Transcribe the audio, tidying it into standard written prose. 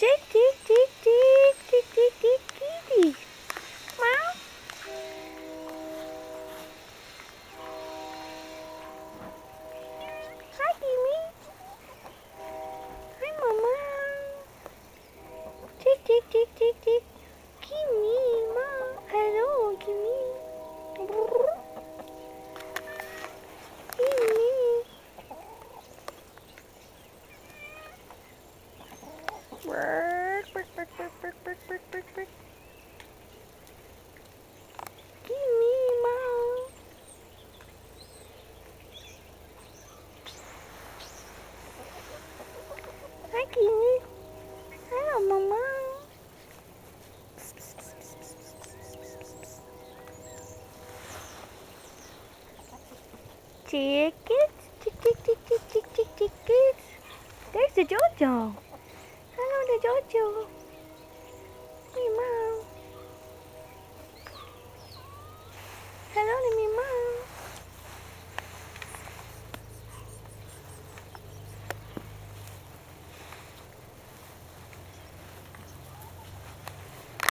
Tick, tick, tick, tick, tick, tick, tick, kitty. Meow. Hi, Kimmy. Hi, Mama. Tick, tick, tick, tick, tick. Kimmy, Mom. Hello, Kimmy. Brrr. Kimmy. Brrr, brrr, brrr, brrr, brrr, brrr, brrr, brrr, brrr. Kimmy, Mom. Hi, Kimmy. Hello, Mama. Tickets, tick, tick, tick, tick, tick, tick, tickets. There's the Jojo. Hello, the Jojo.